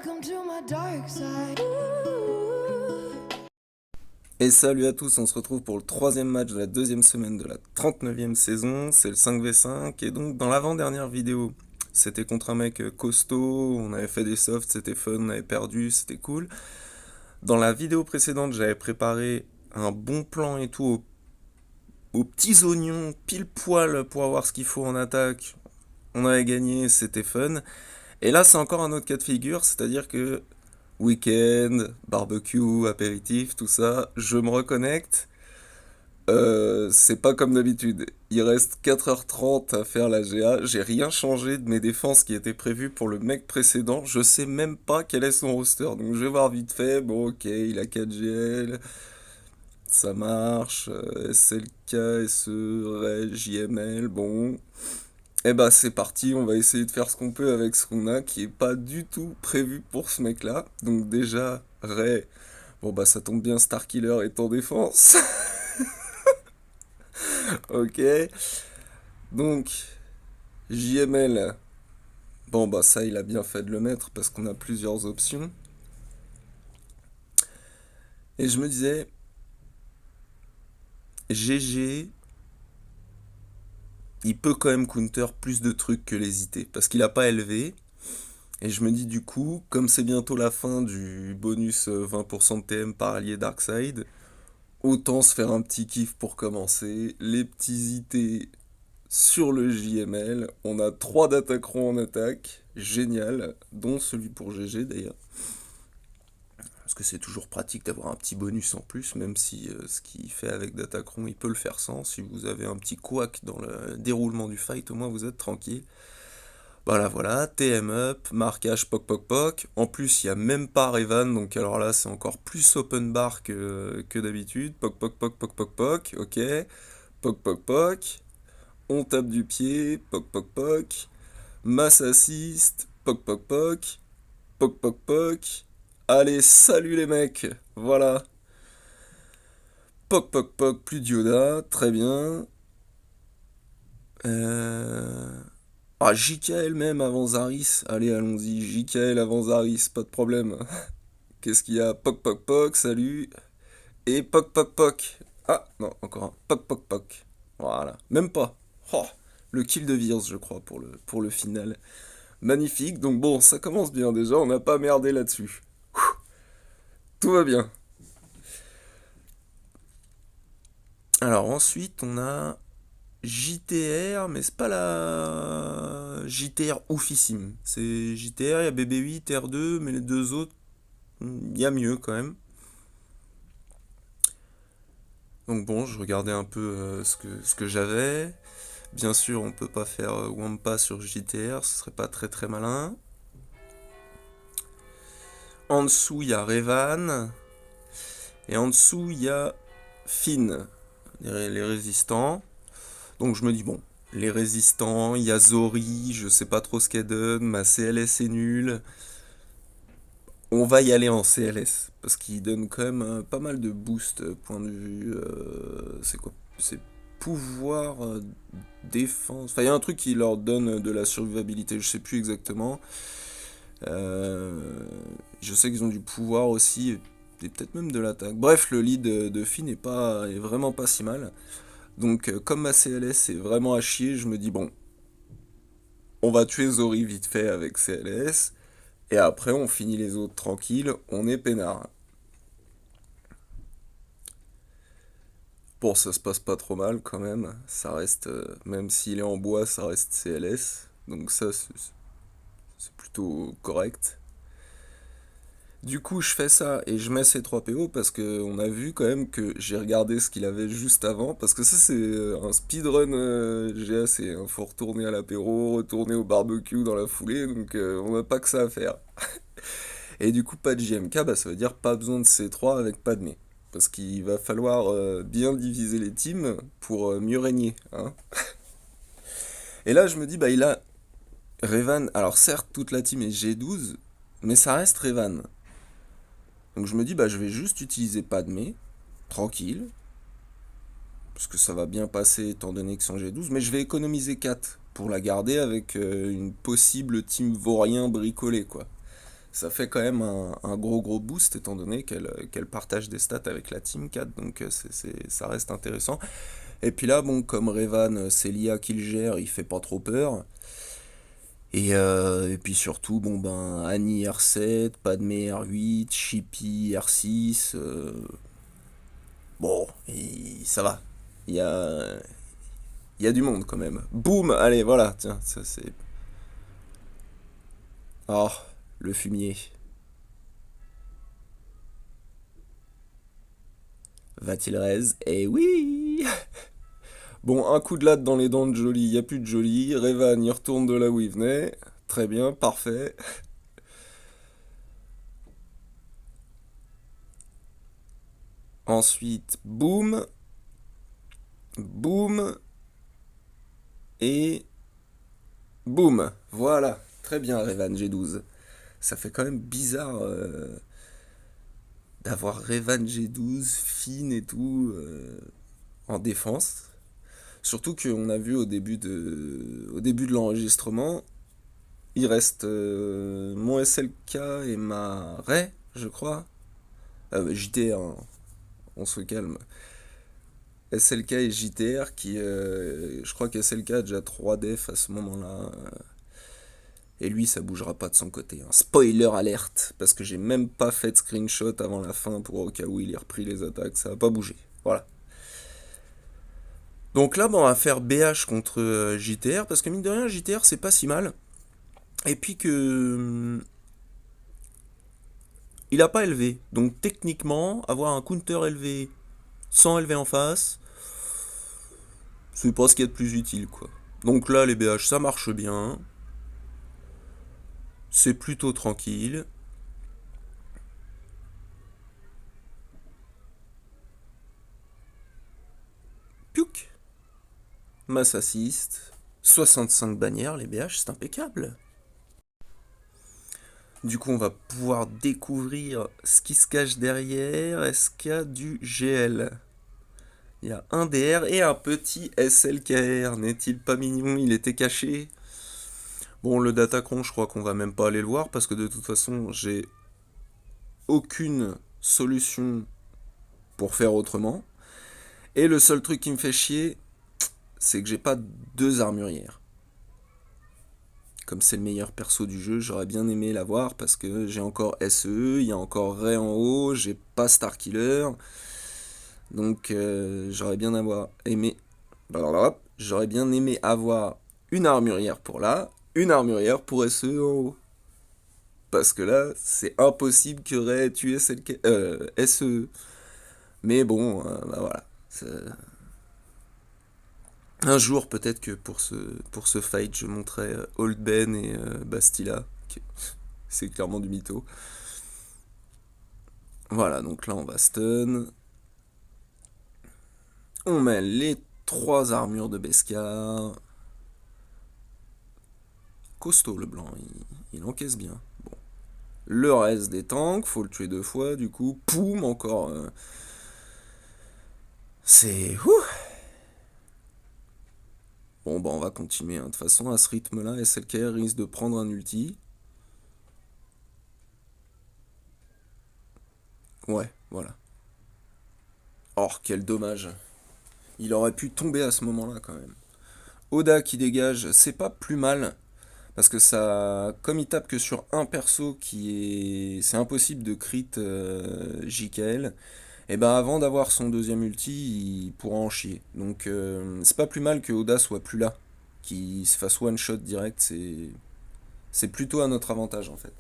Welcome to my dark side. Et salut à tous, on se retrouve pour le troisième match de la deuxième semaine de la 39e saison, c'est le 5v5, et donc dans l'avant-dernière vidéo, c'était contre un mec costaud, on avait fait des softs, c'était fun, on avait perdu, c'était cool. Dans la vidéo précédente, j'avais préparé un bon plan et tout aux petits oignons, pile poil pour avoir ce qu'il faut en attaque. On avait gagné, c'était fun. Et là, c'est encore un autre cas de figure, c'est-à-dire que week-end, barbecue, apéritif, tout ça, je me reconnecte. C'est pas comme d'habitude. Il reste 4h30 à faire la GA. J'ai rien changé de mes défenses qui étaient prévues pour le mec précédent. Je sais même pas quel est son roster. Donc je vais voir vite fait. Bon, ok, il a 4 GL. Ça marche. SLK, SE, Reg, JML. Bon. Et bah c'est parti. On va essayer de faire ce qu'on peut avec ce qu'on a qui est pas du tout prévu pour ce mec-là. Donc déjà, Ray. Bon bah ça tombe bien, Starkiller est en défense. Ok. Donc, JML, bon bah ça il a bien fait de le mettre parce qu'on a plusieurs options. Et je me disais, GG, il peut quand même counter plus de trucs que les IT parce qu'il a pas élevé. Et je me dis du coup, comme c'est bientôt la fin du bonus 20% de TM par allié Darkside, autant se faire un petit kiff pour commencer. Les petits IT sur le JML, on a 3 d'attaqueront en attaque, génial, dont celui pour GG d'ailleurs. Parce que c'est toujours pratique d'avoir un petit bonus en plus, même si ce qu'il fait avec Datacron, il peut le faire sans. Si vous avez un petit couac dans le déroulement du fight, au moins vous êtes tranquille. Voilà, voilà, TM up, marquage poc poc poc. En plus, il n'y a même pas Revan, donc alors là, c'est encore plus open bar que d'habitude. Poc poc poc poc poc poc, ok. Poc poc poc. On tape du pied, poc poc poc. Mass assist, poc poc poc. Poc poc poc. Allez, salut les mecs. Voilà. Poc poc poc, plus d'Yoda, très bien. Euh... Ah, JKL même avant Zaris. Allez, allons-y. JKL avant Zaris, pas de problème. Qu'est-ce qu'il y a? Poc poc poc, salut. Et poc poc poc. Ah, non, encore un. Poc poc poc. Voilà. Même pas. Oh, le kill de Virs, je crois, pour le final. Magnifique. Donc bon, ça commence bien déjà. On n'a pas merdé là-dessus. Tout va bien. Alors ensuite, on a JTR, mais c'est pas la JTR oufissime. C'est JTR, il y a BB8, R2, mais les deux autres, il y a mieux quand même. Donc bon, je regardais un peu ce que j'avais. Bien sûr, on peut pas faire Wampa sur JTR, ce serait pas très très malin. En dessous, il y a Revan. Et en dessous, il y a Finn, les résistants. Donc je me dis, bon, les résistants, il y a Zori, je sais pas trop ce qu'elle donne, ma CLS est nulle. On va y aller en CLS, parce qu'il donne quand même pas mal de boost, point de vue... c'est quoi? C'est pouvoir, défense... Enfin, il y a un truc qui leur donne de la survivabilité, je sais plus exactement. Euh, je sais qu'ils ont du pouvoir aussi, et peut-être même de l'attaque. Bref, le lead de Finn est vraiment pas si mal. Donc, comme ma CLS est vraiment à chier, je me dis, bon, on va tuer Zori vite fait avec CLS, et après on finit les autres tranquilles, on est peinard. Bon, ça se passe pas trop mal quand même, ça reste, même s'il est en bois, ça reste CLS, donc ça c'est plutôt correct. Du coup, je fais ça et je mets ces 3 PO parce que on a vu quand même que j'ai regardé ce qu'il avait juste avant. Parce que ça, c'est un speedrun GA, c'est faut retourner à l'apéro, retourner au barbecue dans la foulée, donc on n'a pas que ça à faire. Et du coup, pas de JMK, bah, ça veut dire pas besoin de C3 avec Padmé. Parce qu'il va falloir bien diviser les teams pour mieux régner. Hein. Et là, je me dis, bah, il a Revan. Alors, certes, toute la team est G12, mais ça reste Revan. Donc je me dis, bah, je vais juste utiliser Padmé, tranquille, parce que ça va bien passer étant donné que c'est en G12, mais je vais économiser 4 pour la garder avec une possible team vaurien bricolée, quoi. Ça fait quand même un gros boost étant donné qu'elle partage des stats avec la Team 4, donc ça reste intéressant. Et puis là, bon, comme Revan, c'est l'IA qui le gère, il fait pas trop peur. Et puis surtout, bon ben, Annie R7, Padmé R8, Chippy R6, bon, ça va. Il y a, il y a du monde quand même. Boum, allez, voilà, tiens, ça c'est... Oh, le fumier. Va-t-il raise? Eh oui! Bon, un coup de latte dans les dents de Jolie, il n'y a plus de Jolie. Revan, il retourne de là où il venait. Très bien, parfait. Ensuite, boum, boum, et boum. Voilà, très bien, Revan G12. Ça fait quand même bizarre d'avoir Revan G12, Finn et tout en défense. Surtout qu'on a vu au début de l'enregistrement, il reste mon SLK et ma Ray, je crois. JTR, hein, on se calme. SLK et JTR qui, je crois que SLK a déjà 3 def à ce moment-là. Et lui, ça bougera pas de son côté, hein. Spoiler alerte, parce que j'ai même pas fait de screenshot avant la fin pour au cas où il ait repris les attaques, ça va pas bouger. Voilà. Donc là, bon, on va faire BH contre JTR, parce que mine de rien, JTR c'est pas si mal. Et puis que il a pas élevé. Donc techniquement, avoir un counter élevé sans élever en face, c'est pas ce qu'il y a de plus utile, quoi. Donc là, les BH, ça marche bien. C'est plutôt tranquille. Piouk. Mass assist. 65 bannières, les BH, c'est impeccable. Du coup, on va pouvoir découvrir ce qui se cache derrière. Est-ce qu'il y a du GL? Il y a un DR et un petit SLKR. N'est-il pas mignon? Il était caché. Bon, le Datacron, je crois qu'on va même pas aller le voir parce que de toute façon, j'ai aucune solution pour faire autrement. Et le seul truc qui me fait chier, c'est que j'ai pas deux armurières. Comme c'est le meilleur perso du jeu, j'aurais bien aimé l'avoir parce que j'ai encore SE, il y a encore Ray en haut, j'ai pas Starkiller. Donc j'aurais bien aimé. J'aurais bien aimé avoir une armurière pour là, une armurière pour SE en haut. Parce que là, c'est impossible que Ray tue SE. Mais bon, bah voilà. Un jour, peut-être que pour ce fight, je montrerai Old Ben et Bastila. C'est clairement du mytho. Voilà, donc là, on va stun. On met les trois armures de Beskar. Costaud, le blanc, il encaisse bien. Bon. Le reste des tanks, faut le tuer deux fois, du coup, poum, encore. C'est... Ouh. Bon, bah on va continuer, hein. De toute façon, à ce rythme-là, SLKR risque de prendre un ulti. Ouais, voilà. Oh, quel dommage. Il aurait pu tomber à ce moment-là, quand même. Oda qui dégage, c'est pas plus mal. Parce que ça, comme il tape que sur un perso qui est... C'est impossible de crit JKL. Et ben avant d'avoir son deuxième ulti, il pourra en chier. Donc c'est pas plus mal que Oda soit plus là. Qu'il se fasse one shot direct, c'est plutôt à notre avantage en fait.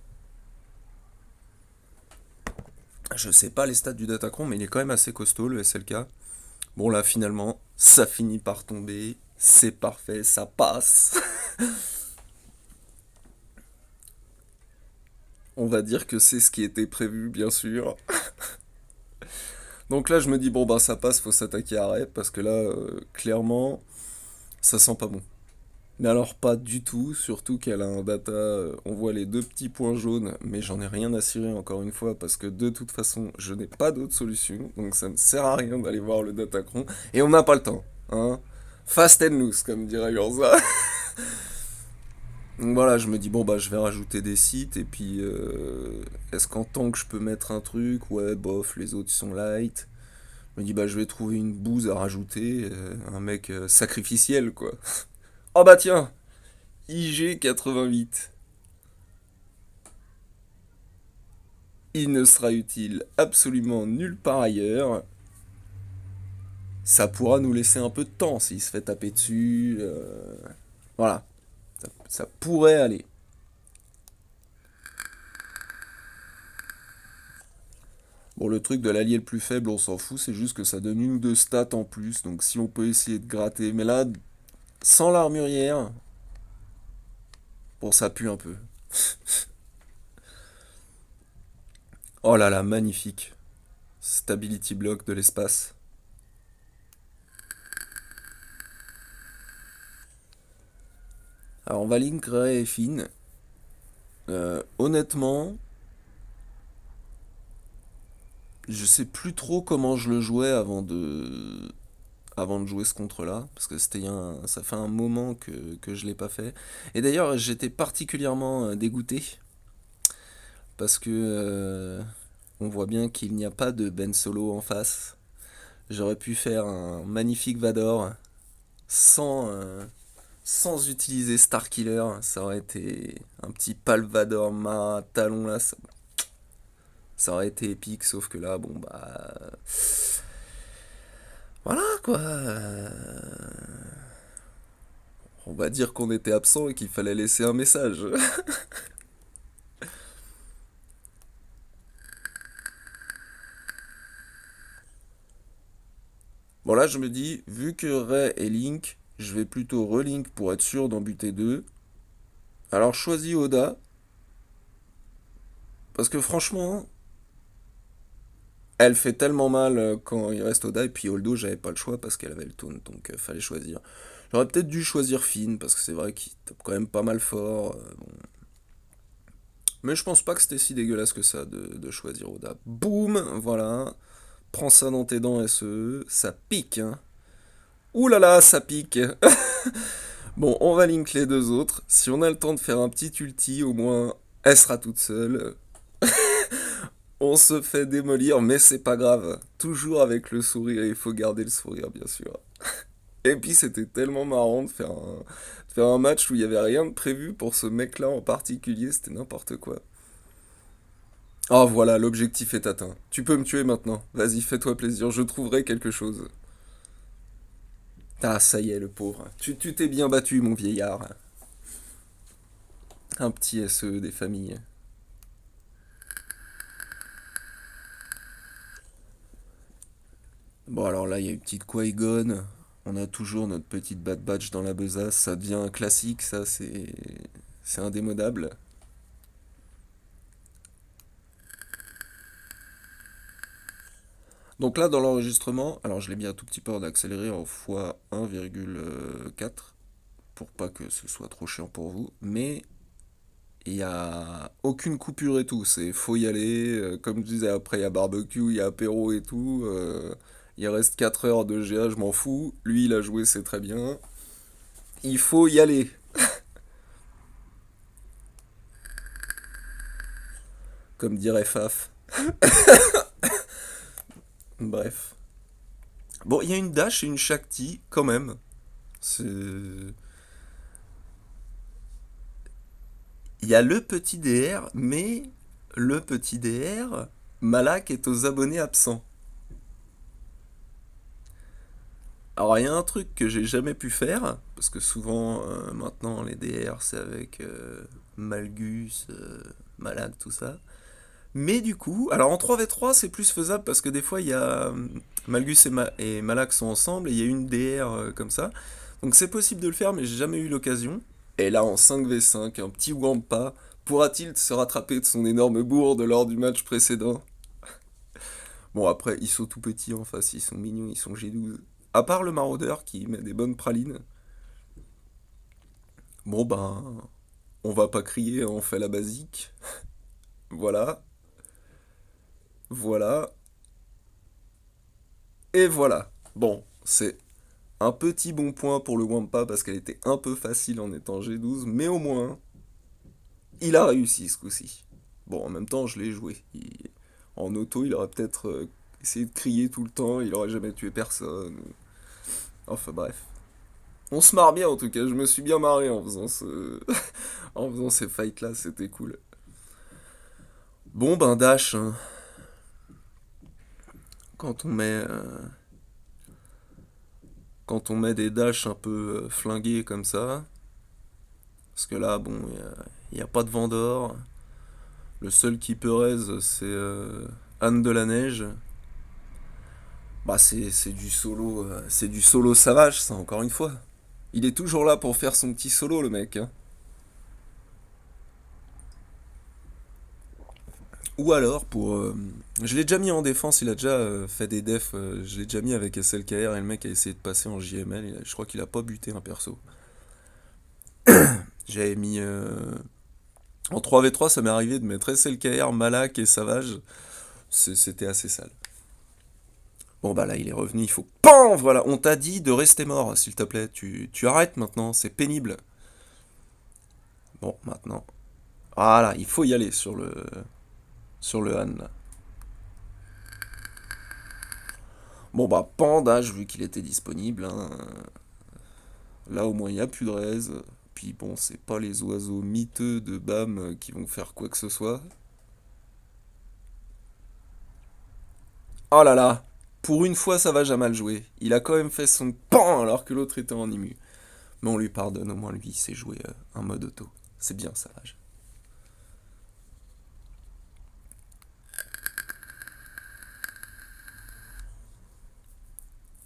Je sais pas les stats du Datacron, mais il est quand même assez costaud le SLK. Bon là finalement, ça finit par tomber. C'est parfait, ça passe. On va dire que c'est ce qui était prévu, bien sûr. Donc là, je me dis, bon, bah ça passe, faut s'attaquer à Ray, parce que là, clairement, ça sent pas bon. Mais alors, pas du tout, surtout qu'elle a un data, on voit les deux petits points jaunes, mais j'en ai rien à cirer encore une fois, parce que de toute façon, je n'ai pas d'autre solution, donc ça ne sert à rien d'aller voir le datacron, et on n'a pas le temps, hein. Fast and loose, comme dirait Urza. Donc voilà, je me dis, bon, bah, je vais rajouter des sites, et puis, est-ce qu'en tant que je peux mettre un truc, ouais, bof, les autres ils sont light. Je me dis, bah, je vais trouver une bouse à rajouter, un mec sacrificiel, quoi. Oh bah tiens, IG88. Il ne sera utile absolument nulle part ailleurs. Ça pourra nous laisser un peu de temps s'il se fait taper dessus. Voilà, ça pourrait aller. Bon, le truc de l'allié le plus faible, on s'en fout, c'est juste que ça donne une ou deux stats en plus. Donc si on peut essayer de gratter. Mais là, sans l'armurière, bon, ça pue un peu. Oh là là, magnifique. Stability block de l'espace. Alors on va link Ray et Finn. Honnêtement, je sais plus trop comment je le jouais avant de jouer ce contre-là, parce que ça fait un moment que je l'ai pas fait. Et d'ailleurs, j'étais particulièrement dégoûté, parce que on voit bien qu'il n'y a pas de Ben Solo en face. J'aurais pu faire un magnifique Vador sans utiliser Starkiller. Ça aurait été un petit Palp Vador Mara Talon là. Ça aurait été épique, sauf que là, bon bah. Voilà quoi. On va dire qu'on était absent et qu'il fallait laisser un message. Bon là, je me dis, vu que Ray est Link, je vais plutôt relink pour être sûr d'en buter deux. Alors je choisis Oda, parce que franchement, elle fait tellement mal quand il reste Oda, et puis Holdo, j'avais pas le choix parce qu'elle avait le taunt, donc fallait choisir. J'aurais peut-être dû choisir Finn, parce que c'est vrai qu'il tape quand même pas mal fort. Bon. Mais je pense pas que c'était si dégueulasse que ça de choisir Oda. Boum, voilà. Prends ça dans tes dents SE, ça pique, hein. Ouh là là, ça pique. Bon, on va link les deux autres. Si on a le temps de faire un petit ulti, au moins, elle sera toute seule. On se fait démolir, mais c'est pas grave. Toujours avec le sourire, il faut garder le sourire, bien sûr. Et puis c'était tellement marrant de faire un match où il y avait rien de prévu pour ce mec-là en particulier, c'était n'importe quoi. Oh voilà, l'objectif est atteint. Tu peux me tuer maintenant. Vas-y, fais-toi plaisir, je trouverai quelque chose. Ah, ça y est, le pauvre. Tu t'es bien battu, mon vieillard. Un petit SE des familles. Bon, alors là, il y a une petite Qui-Gon. On a toujours notre petite Bad Batch dans la besace. Ça devient un classique, ça, c'est indémodable. Donc là, dans l'enregistrement, alors je l'ai mis un tout petit peu en accéléré en x1,4 pour pas que ce soit trop chiant pour vous. Mais il n'y a aucune coupure et tout. C'est faut y aller. Comme je disais, après, il y a barbecue, il y a apéro et tout. Il reste 4 heures de GA, je m'en fous. Lui, il a joué, c'est très bien. Il faut y aller. Comme dirait Faf. Bref. Bon, il y a une dash et une shakti quand même. C'est... Il y a le petit DR, mais le petit DR, Malak est aux abonnés absents. Alors il y a un truc que j'ai jamais pu faire, parce que souvent maintenant les DR c'est avec Malgus, Malak, tout ça. Mais du coup, alors en 3v3 c'est plus faisable parce que des fois il y a Malgus et Malak sont ensemble et il y a une DR comme ça. Donc c'est possible de le faire mais j'ai jamais eu l'occasion. Et là en 5v5, un petit Wampa pourra-t-il se rattraper de son énorme bourde lors du match précédent? Bon après ils sont tout petits en face, ils sont mignons, ils sont G12. À part le maraudeur qui met des bonnes pralines, bon ben on va pas crier, on fait la basique. Voilà, voilà, et voilà. Bon, c'est un petit bon point pour le Wampa parce qu'elle était un peu facile en étant G12, mais au moins, Il a réussi ce coup-ci. Bon, en même temps, je l'ai joué. En auto, il aurait peut-être essayé de crier tout le temps, il aurait jamais tué personne. Enfin bref. On se marre bien en tout cas, je me suis bien marré en faisant en faisant ces fights-là, c'était cool. Bon ben Dash, hein, quand on met quand on met des Dash un peu flingués comme ça, parce que là bon, y a pas de vendeur, le seul qui peut raise c'est Anne de la Neige. Bah c'est du solo, c'est du solo savage ça encore une fois. Il est toujours là pour faire son petit solo le mec, hein. Ou alors pour... je l'ai déjà mis en défense, il a déjà fait des defs, je l'ai déjà mis avec SLKR et le mec a essayé de passer en JML, je crois qu'il a pas buté un perso. J'avais mis... en 3v3 ça m'est arrivé de mettre SLKR, Malak et Savage, c'était assez sale. Bon bah là il est revenu, il faut... PAN Voilà, on t'a dit de rester mort s'il te plaît, tu arrêtes maintenant, c'est pénible. Bon maintenant... Voilà, il faut y aller sur le Han là. Bon bah Panda, j'ai vu qu'il était disponible, hein. Là au moins il n'y a plus de raise. Puis bon, c'est pas les oiseaux miteux de BAM qui vont faire quoi que ce soit. Oh là là, pour une fois ça va jamais mal jouer. Il a quand même fait son pan alors que l'autre était en immu. Mais on lui pardonne, au moins lui il sait jouer un mode auto. C'est bien ça, Rage.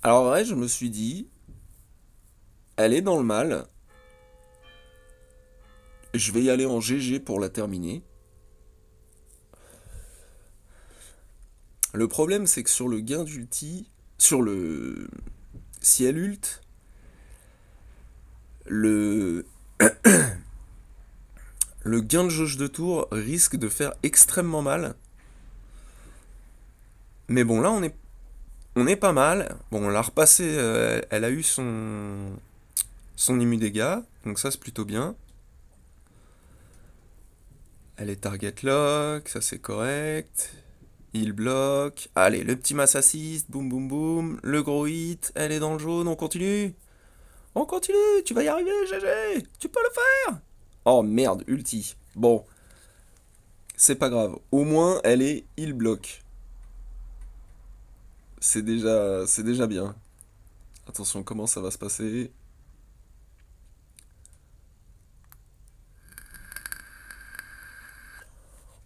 Alors ouais, je me suis dit, elle est dans le mal. Je vais y aller en GG pour la terminer. Le problème c'est que sur le gain d'ulti, sur le... Si elle ult, le... le gain de jauge de tour risque de faire extrêmement mal. Mais bon, là, on est pas mal. Bon, on l'a repassé, elle a eu son immu dégâts, donc ça c'est plutôt bien. Elle est target lock, ça c'est correct. Il bloque. Allez, le petit mass assist, boum boum boum. Le gros hit, elle est dans le jaune, on continue. On continue, tu vas y arriver, GG, tu peux le faire. Oh merde, ulti. Bon, c'est pas grave. Au moins, elle est heal block. C'est déjà bien. Attention, comment ça va se passer?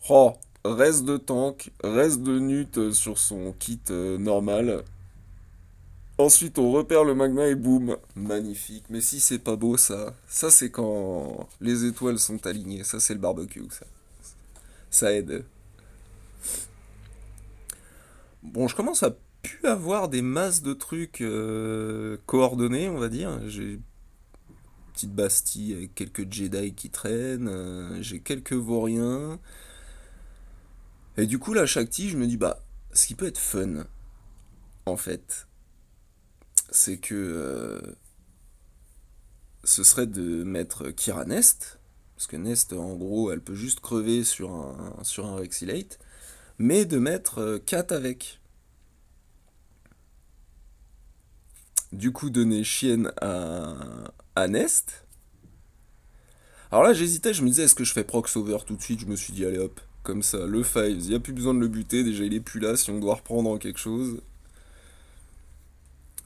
Oh, reste de tank, reste de nut sur son kit normal. Ensuite, on repère le magma et boum. Magnifique. Mais si c'est pas beau ça c'est quand les étoiles sont alignées. Ça c'est le barbecue, ça. Ça aide. Bon, je commence à plus avoir des masses de trucs coordonnés, on va dire. J'ai une petite Bastille avec quelques Jedi qui traînent. J'ai quelques Vauriens. Et du coup, là, chaque tige, je me dis, bah, ce qui peut être fun, en fait, c'est que ce serait de mettre Kira Nest, parce que Nest, en gros, elle peut juste crever sur un Rexilate, mais de mettre Kat avec. Du coup, donner chienne à Nest. Alors là, j'hésitais, je me disais, est-ce que je fais proc over tout de suite? Je me suis dit, allez hop, comme ça, le Fives, il n'y a plus besoin de le buter, déjà il est plus là si on doit reprendre quelque chose.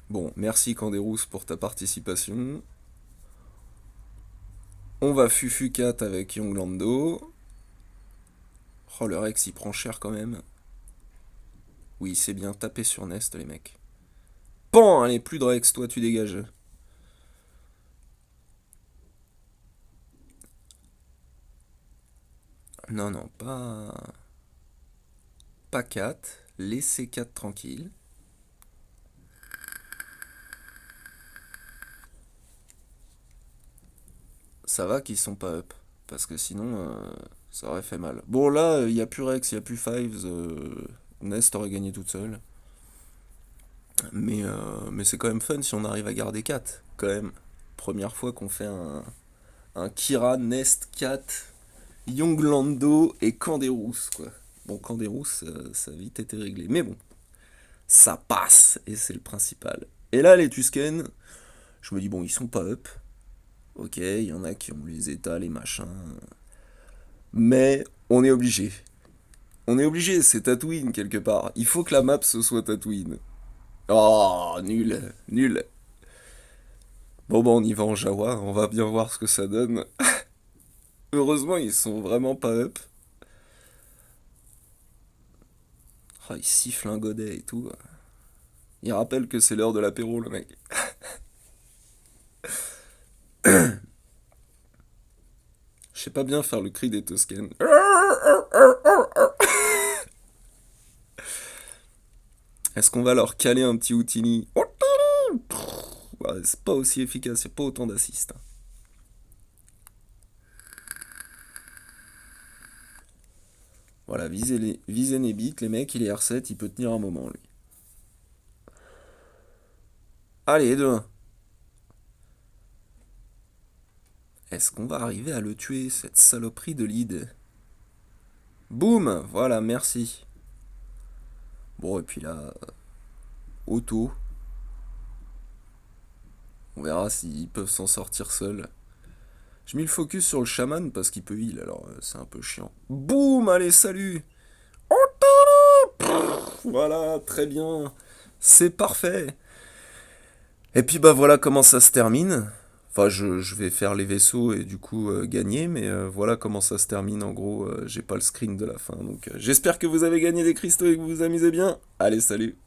Bon, merci Canderous pour ta participation. On va Fufu 4 avec Younglando. Oh, le Rex, il prend cher quand même. Oui, c'est bien, taper sur Nest, les mecs. Pan, allez, plus de Rex, toi, tu dégages. Non, non, pas... Pas 4. Laissez 4 tranquille. Ça va qu'ils sont pas up. Parce que sinon, ça aurait fait mal. Bon, là, il n'y a plus Rex, il n'y a plus Fives. Nest aurait gagné toute seule. Mais c'est quand même fun si on arrive à garder 4. Quand même. Première fois qu'on fait un Kira Nest 4 Young Lando et Canderous, quoi. Bon, Canderous, ça a vite été réglé. Mais bon, ça passe, et c'est le principal. Et là, les Tusken, je me dis, bon, ils sont pas up. Ok, il y en a qui ont les états, les machins. Mais on est obligé. On est obligé, c'est Tatooine quelque part. Il faut que la map ce soit Tatooine. Oh, nul, nul. Bon, on y va en Jawa, on va bien voir ce que ça donne. Heureusement, ils sont vraiment pas up. Oh, il siffle un godet et tout. Il rappelle que c'est l'heure de l'apéro, le mec. Je sais pas bien faire le cri des Toscanes. Est-ce qu'on va leur caler un petit Houtini? Ouais, c'est pas aussi efficace, y a pas autant d'assist. Voilà, visez les bits, les mecs, il est R7, il peut tenir un moment, lui. Allez, 2-1. Est-ce qu'on va arriver à le tuer, cette saloperie de lead? Boum! Voilà, merci. Bon, et puis là, auto. On verra s'ils peuvent s'en sortir seuls. J'ai mis le focus sur le chaman parce qu'il peut heal, alors c'est un peu chiant. Boum! Allez, salut! Voilà, très bien. C'est parfait. Et puis bah voilà comment ça se termine. Enfin, je vais faire les vaisseaux et du coup gagner, mais voilà comment ça se termine. En gros, j'ai pas le screen de la fin. Donc j'espère que vous avez gagné des cristaux et que vous vous amusez bien. Allez, salut!